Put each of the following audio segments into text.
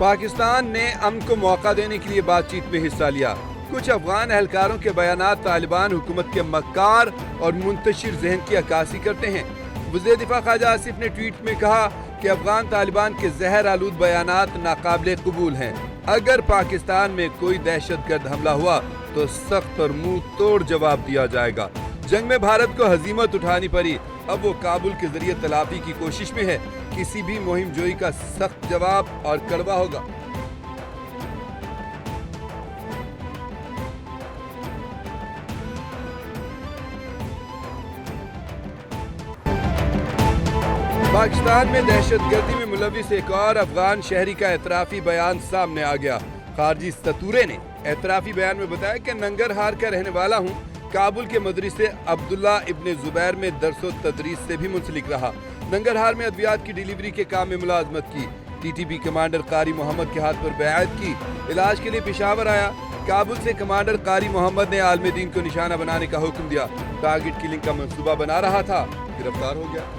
پاکستان نے امن کو موقع دینے کے لیے بات چیت میں حصہ لیا۔ کچھ افغان اہلکاروں کے بیانات طالبان حکومت کے مکار اور منتشر ذہن کی عکاسی کرتے ہیں۔ وزیر دفاع خواجہ آصف نے ٹویٹ میں کہا کہ افغان طالبان کے زہر آلود بیانات ناقابل قبول ہیں۔ اگر پاکستان میں کوئی دہشت گرد حملہ ہوا تو سخت اور منہ توڑ جواب دیا جائے گا۔ جنگ میں بھارت کو ہزیمت اٹھانی پڑی، اب وہ کابل کے ذریعے تلافی کی کوشش میں ہے۔ کسی بھی مہم جوئی کا سخت جواب اور کڑوا ہوگا۔ پاکستان میں دہشت گردی میں ملوث ایک اور افغان شہری کا اعترافی بیان سامنے آ گیا۔ خارجی ستورے نے اعترافی بیان میں بتایا کہ ننگرہار کا رہنے والا ہوں، کابل کے مدرسے عبداللہ ابن زبیر میں درس و تدریس سے بھی منسلک رہا۔ ننگرہار میں ادویات کی ڈیلیوری کے کام میں ملازمت کی۔ ٹی ٹی پی کمانڈر قاری محمد کے ہاتھ پر بیعت کی۔ علاج کے لیے پشاور آیا۔ کابل سے کمانڈر قاری محمد نے عالم دین کو نشانہ بنانے کا حکم دیا۔ ٹارگٹ کلنگ کا منصوبہ بنا رہا تھا، گرفتار ہو گیا۔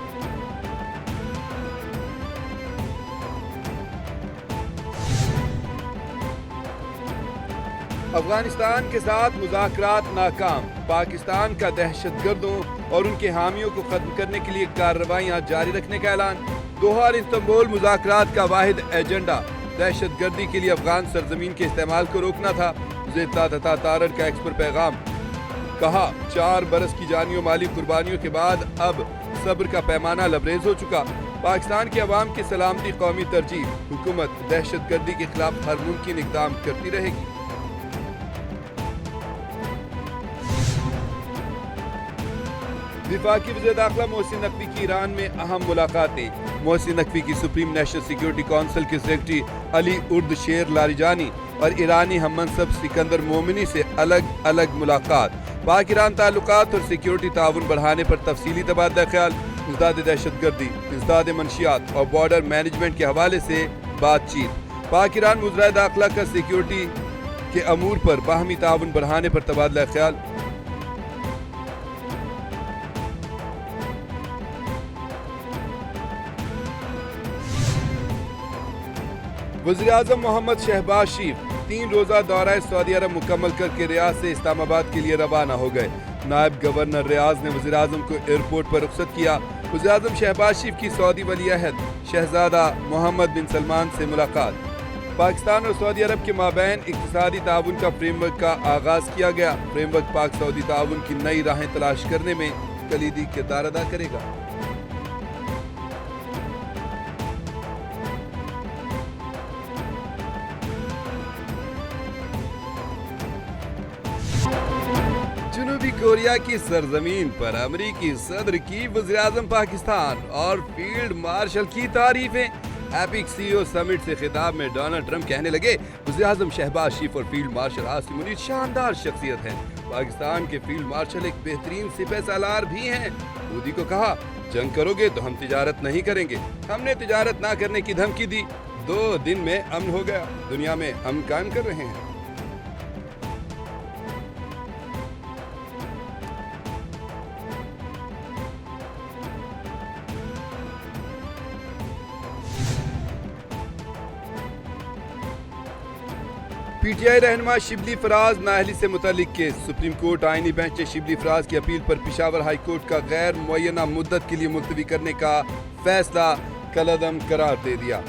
افغانستان کے ساتھ مذاکرات ناکام، پاکستان کا دہشت گردوں اور ان کے حامیوں کو ختم کرنے کے لیے کارروائیاں جاری رکھنے کا اعلان۔ دوحہ اور استنبول مذاکرات کا واحد ایجنڈا دہشت گردی کے لیے افغان سرزمین کے استعمال کو روکنا تھا۔ وزیر اطلاعات عطا تارڑ کا ایکس پر پیغام، کہا 4 برس کی جانی و مالی قربانیوں کے بعد اب صبر کا پیمانہ لبریز ہو چکا۔ پاکستان کے عوام کی سلامتی قومی ترجیح، حکومت دہشت گردی کے خلاف ہر ممکن اقدام کرتی رہے گی۔ وفاقی وزیر داخلہ محسن نقوی کی ایران میں اہم ملاقاتیں۔ محسن نقوی کی سپریم نیشنل سیکیورٹی کونسل کے سیکرٹری علی اردشیر لاریجانی اور ایرانی ہم منصب سکندر مومنی سے الگ الگ ملاقات۔ پاک ایران تعلقات اور سیکیورٹی تعاون بڑھانے پر تفصیلی تبادلہ خیال، انسداد دہشت گردی، انسداد منشیات اور بارڈر مینجمنٹ کے حوالے سے بات چیت۔ پاک ایران وزرائے داخلہ کا سیکیورٹی کے امور پر باہمی تعاون بڑھانے پر تبادلہ خیال۔ وزیراعظم محمد شہباز شریف 3 روزہ دورہ سعودی عرب مکمل کر کے ریاض سے اسلام آباد کے لیے روانہ ہو گئے۔ نائب گورنر ریاض نے وزیراعظم کو ایئرپورٹ پر رخصت کیا۔ وزیراعظم شہباز شریف کی سعودی ولی عہد شہزادہ محمد بن سلمان سے ملاقات۔ پاکستان اور سعودی عرب کے مابین اقتصادی تعاون کا فریم ورک کا آغاز کیا گیا۔ فریم ورک پاک سعودی تعاون کی نئی راہیں تلاش کرنے میں کلیدی کردار ادا کرے گا۔ جنوبی کوریا کی سرزمین پر امریکی صدر کی وزیراعظم پاکستان اور فیلڈ مارشل کی تعریفیں۔ ایپک سی او سمٹ سے خطاب میں ڈونلڈ ٹرمپ کہنے لگے، وزیراعظم شہباز شریف اور فیلڈ مارشل عاصم منیر شاندار شخصیت ہیں۔ پاکستان کے فیلڈ مارشل ایک بہترین سپہ سالار بھی ہیں۔ مودی کو کہا، جنگ کرو گے تو ہم تجارت نہیں کریں گے۔ ہم نے تجارت نہ کرنے کی دھمکی دی، 2 دن میں امن ہو گیا۔ دنیا میں امن قائم کر رہے ہیں۔ پی ٹی آئی رہنما شبلی فراز نااہلی سے متعلق کیس۔ سپریم کورٹ آئینی بینچ نے شبلی فراز کی اپیل پر پشاور ہائی کورٹ کا غیر معینہ مدت کے لیے ملتوی کرنے کا فیصلہ کالعدم قرار دے دیا۔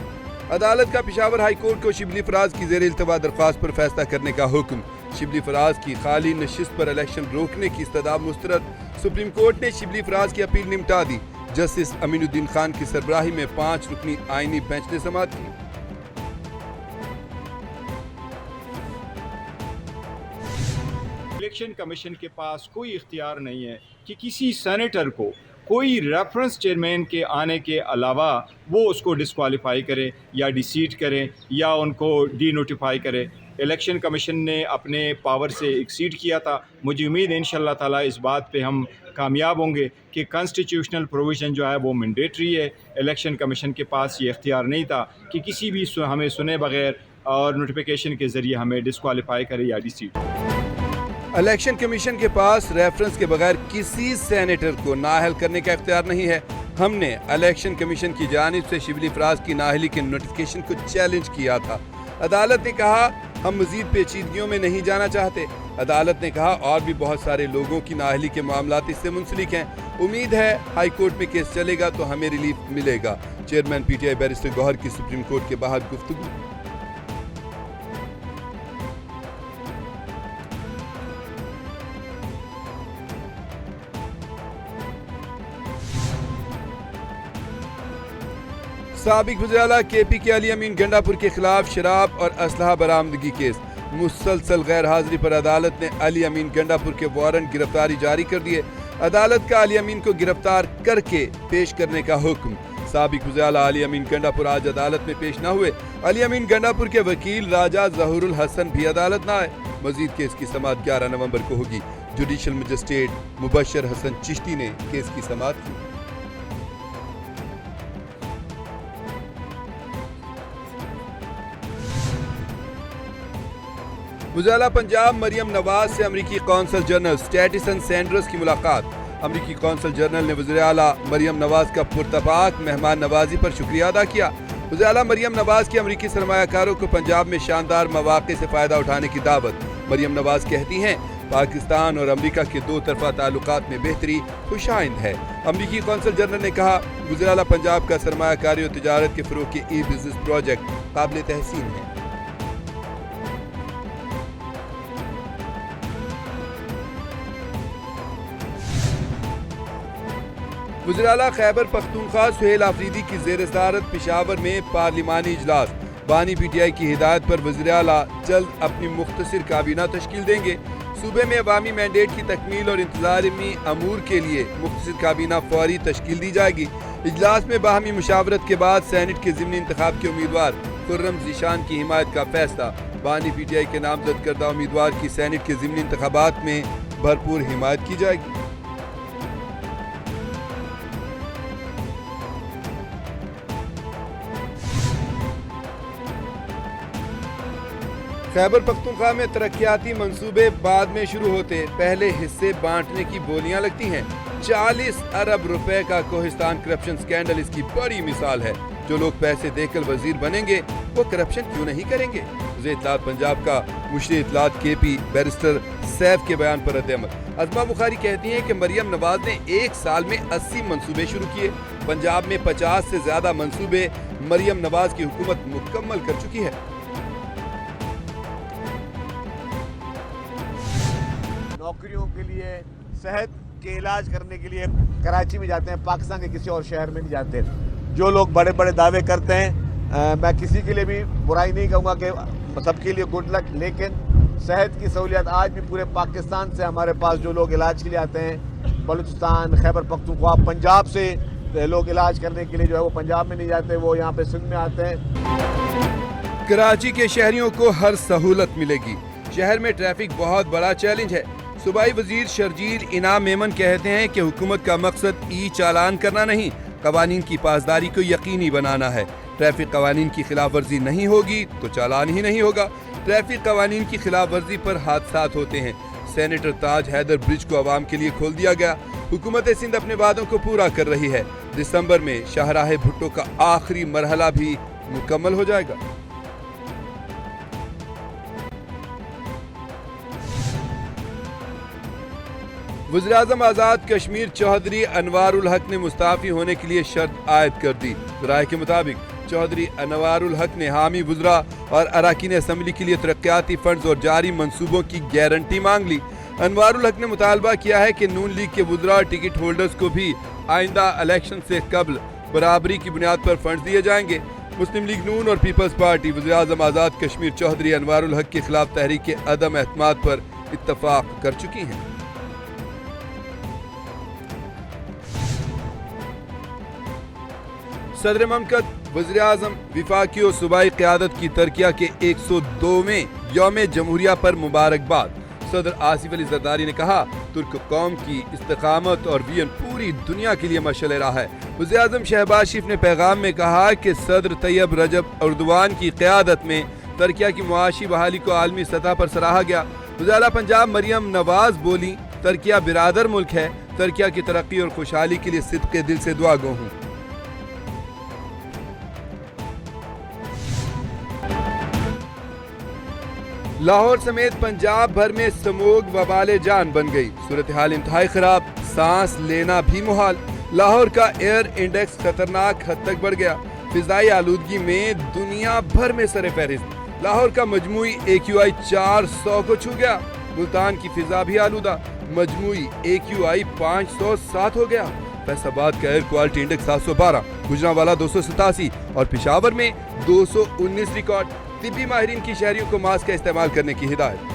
عدالت کا پشاور ہائی کورٹ کو شبلی فراز کی زیر التوا درخواست پر فیصلہ کرنے کا حکم۔ شبلی فراز کی خالی نشست پر الیکشن روکنے کی استدعا مسترد۔ سپریم کورٹ نے شبلی فراز کی اپیل نمٹا دی۔ جسٹس امین الدین خان کی سربراہی میں 5 رکنی آئینی بینچ نے سماعت کی۔ الیکشن کمیشن کے پاس کوئی اختیار نہیں ہے کہ کسی سینیٹر کو کوئی ریفرنس چیئرمین کے آنے کے علاوہ وہ اس کو ڈسکوالیفائی کرے یا ڈیسیٹ کرے یا ان کو ڈی نوٹیفائی کرے۔ الیکشن کمیشن نے اپنے پاور سے ایکسیڈ کیا تھا۔ مجھے امید ہے انشاءاللہ تعالیٰ اس بات پہ ہم کامیاب ہوں گے کہ کانسٹیٹیوشنل پروویژن جو ہے وہ مینڈیٹری ہے۔ الیکشن کمیشن کے پاس یہ اختیار نہیں تھا کہ کسی بھی ہمیں سنے بغیر اور نوٹیفیکیشن کے ذریعے ہمیں ڈسکوالیفائی کرے یا ڈیسیٹ۔ الیکشن کمیشن کے پاس ریفرنس کے بغیر کسی سینیٹر کو نااہل کرنے کا اختیار نہیں ہے۔ ہم نے الیکشن کمیشن کی جانب سے شبلی افراز کی نااہلی کے نوٹیفکیشن کو چیلنج کیا تھا۔ عدالت نے کہا ہم مزید پیچیدگیوں میں نہیں جانا چاہتے۔ عدالت نے کہا اور بھی بہت سارے لوگوں کی نااہلی کے معاملات اس سے منسلک ہیں، امید ہے ہائی کورٹ میں کیس چلے گا تو ہمیں ریلیف ملے گا۔ Chairman P T I barrister Gohar کی سپریم کورٹ کے باہر گفتگو۔ سابق وزیر اعلیٰ کے پی کے علی امین گنڈا پور کے خلاف شراب اور اسلحہ برآمدگی کیس۔ مسلسل غیر حاضری پر عدالت نے علی امین گنڈا پور کے وارنٹ گرفتاری جاری کر دیے۔ عدالت کا علی امین کو گرفتار کر کے پیش کرنے کا حکم۔ سابق وزیر اعلیٰ علی امین گنڈا پور آج عدالت میں پیش نہ ہوئے۔ علی امین گنڈا پور کے وکیل راجہ ظہور الحسن بھی عدالت نہ آئے۔ مزید کیس کی سماعت 11 نومبر کو ہوگی۔ جوڈیشل مجسٹریٹ مبشر حسن چشتی نے کیس کی سماعت کی۔ وزیر اعلیٰ پنجاب مریم نواز سے امریکی قونصل جنرل سٹیٹسن سینڈرز کی ملاقات۔ امریکی قونصل جنرل نے وزیر اعلیٰ مریم نواز کا پرتپاک مہمان نوازی پر شکریہ ادا کیا۔ وزیر اعلیٰ مریم نواز کی امریکی سرمایہ کاروں کو پنجاب میں شاندار مواقع سے فائدہ اٹھانے کی دعوت۔ مریم نواز کہتی ہیں پاکستان اور امریکہ کے دو طرفہ تعلقات میں بہتری خوش آئند ہے۔ امریکی قونصل جنرل نے کہا وزیر اعلیٰ پنجاب کا سرمایہ کاری اور تجارت کے فروغ کے ای بزنس پروجیکٹ قابل تحسین ہے۔ وزیر اعلیٰ خیبر پختونخوا سہیل آفریدی کی زیر صدارت پشاور میں پارلیمانی اجلاس۔ بانی پی ٹی آئی کی ہدایت پر وزیر اعلیٰ جلد اپنی مختصر کابینہ تشکیل دیں گے۔ صوبے میں عوامی مینڈیٹ کی تکمیل اور انتظامی امور کے لیے مختصر کابینہ فوری تشکیل دی جائے گی۔ اجلاس میں باہمی مشاورت کے بعد سینٹ کے ضمنی انتخاب کے امیدوار خرم ذیشان کی حمایت کا فیصلہ۔ بانی پی ٹی آئی کے نامزد کردہ امیدوار کی سینٹ کے ضمنی انتخابات میں بھرپور حمایت کی جائے گی۔ خیبر پختونخوا میں ترقیاتی منصوبے بعد میں شروع ہوتے، پہلے حصے بانٹنے کی بولیاں لگتی ہیں۔ 40 ارب روپے کا کوہستان کرپشن سکینڈل اس کی بڑی مثال ہے۔ جو لوگ پیسے دے کر وزیر بنیں گے وہ کرپشن کیوں نہیں کریں گے؟ وزیر اطلاعات پنجاب کا مشیر اطلاعات کے پی بیرسٹر سیف کے بیان پر رد عمل۔ عظمہ بخاری کہتی ہیں کہ مریم نواز نے ایک سال میں 80 منصوبے شروع کیے۔ پنجاب میں 50 سے زیادہ منصوبے مریم نواز کی حکومت مکمل کر چکی ہے۔ نوکریوں کے لیے، صحت کے علاج کرنے کے لیے کراچی میں جاتے ہیں، پاکستان کے کسی اور شہر میں نہیں جاتے۔ جو لوگ بڑے بڑے دعوے کرتے ہیں، میں کسی کے لیے بھی برائی نہیں کہوں گا کہ سب کے لیے گڈ لک، لیکن صحت کی سہولیات آج بھی پورے پاکستان سے ہمارے پاس جو لوگ علاج کے لیے آتے ہیں، بلوچستان، خیبر پختونخوا، پنجاب سے لوگ علاج کرنے کے لیے جو ہے وہ پنجاب میں نہیں جاتے، وہ یہاں پہ سندھ میں آتے ہیں۔ کراچی کے شہریوں کو ہر سہولت ملے گی۔ شہر میں ٹریفک بہت بڑا چیلنج ہے۔ صوبائی وزیر شرجیل انعام میمن کہتے ہیں کہ حکومت کا مقصد ای چالان کرنا نہیں، قوانین کی پاسداری کو یقینی بنانا ہے۔ ٹریفک قوانین کی خلاف ورزی نہیں ہوگی تو چالان ہی نہیں ہوگا۔ ٹریفک قوانین کی خلاف ورزی پر حادثات ہوتے ہیں۔ سینیٹر تاج حیدر برج کو عوام کے لیے کھول دیا گیا۔ حکومت سندھ اپنے وعدوں کو پورا کر رہی ہے۔ دسمبر میں شاہراہ بھٹو کا آخری مرحلہ بھی مکمل ہو جائے گا۔ وزیراعظم آزاد کشمیر چودھری انوار الحق نے مستعفی ہونے کے لیے شرط عائد کر دی۔ رائے کے مطابق چودھری انوار الحق نے حامی وزراء اور اراکین اسمبلی کے لیے ترقیاتی فنڈز اور جاری منصوبوں کی گارنٹی مانگ لی۔ انوار الحق نے مطالبہ کیا ہے کہ نون لیگ کے وزراء اور ٹکٹ ہولڈرز کو بھی آئندہ الیکشن سے قبل برابری کی بنیاد پر فنڈز دیے جائیں گے۔ مسلم لیگ نون اور پیپلز پارٹی وزیراعظم آزاد کشمیر چودھری انوار الحق کے خلاف تحریک عدم اعتماد پر اتفاق کر چکی ہیں۔ صدر مملکت وزیر اعظم وفاقی و صوبائی قیادت کی ترکیہ کے 102ویں یوم جمہوریہ پر مبارکباد۔ صدر آصف علی زرداری نے کہا ترک قوم کی استقامت اور ویژن پوری دنیا کے لیے مشعل راہ ہے۔ وزیر اعظم شہباز شریف نے پیغام میں کہا کہ صدر طیب رجب اردوان کی قیادت میں ترکیہ کی معاشی بحالی کو عالمی سطح پر سراہا گیا۔ وزیر اعلیٰ پنجاب مریم نواز بولی ترکیہ برادر ملک ہے، ترکیہ کی ترقی اور خوشحالی کے لیے صدقے دل سے دعا گو ہوں۔ لاہور سمیت پنجاب بھر میں سموگ وبال جان بن گئی، صورتحال انتہائی خراب، سانس لینا بھی محال۔ لاہور کا ایئر انڈیکس خطرناک حد تک بڑھ گیا، فضائی آلودگی میں دنیا بھر میں سر فہرست۔ لاہور کا مجموعی AQI 400 کو چھو گیا، ملتان کی فضا بھی آلودہ، مجموعی AQI 507 ہو گیا۔ فیصل آباد کا ایئر کوالٹی انڈیکس 712، گجرانوالہ 287 اور پشاور میں 219 ریکارڈ۔ طبی ماہرین کی شہریوں کو ماسک کا استعمال کرنے کی ہدایت۔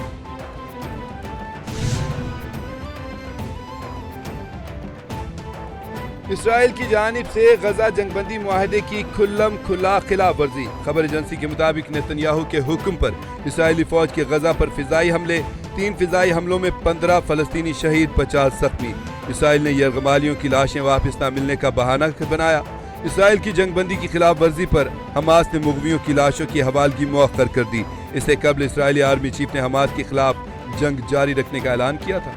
اسرائیل کی جانب سے غزہ جنگ بندی معاہدے کی کھلم کھلا خلاف ورزی۔ خبر ایجنسی کے مطابق نیتنیاہو کے حکم پر اسرائیلی فوج کے غزہ پر فضائی حملے، 3 فضائی حملوں میں 15 فلسطینی شہید، 50 زخمی۔ اسرائیل نے یرغمالیوں کی لاشیں واپس نہ ملنے کا بہانہ بنایا۔ اسرائیل کی جنگ بندی کی خلاف ورزی پر حماس نے مغویوں کی لاشوں کی حوالگی مؤخر کر دی۔ اس سے قبل اسرائیلی آرمی چیف نے حماس کے خلاف جنگ جاری رکھنے کا اعلان کیا تھا۔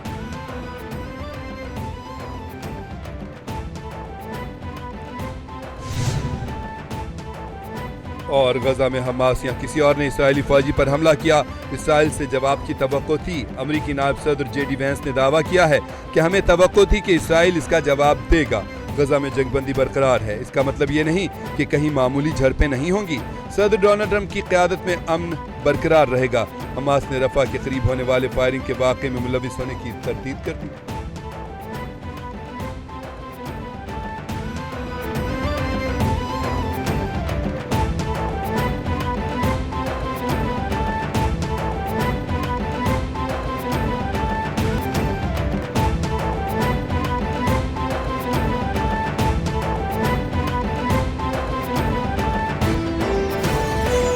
اور غزہ میں حماس یا کسی اور نے اسرائیلی فوجی پر حملہ کیا، اسرائیل سے جواب کی توقع تھی۔ امریکی نائب صدر JD وینس نے دعویٰ کیا ہے کہ ہمیں توقع تھی کہ اسرائیل اس کا جواب دے گا۔ غزہ میں جنگ بندی برقرار ہے، اس کا مطلب یہ نہیں کہ کہیں معمولی جھڑپیں نہیں ہوں گی۔ صدر ڈونلڈ ٹرمپ کی قیادت میں امن برقرار رہے گا۔ حماس نے رفح کے قریب ہونے والے فائرنگ کے واقعے میں ملوث ہونے کی تردید کر دی۔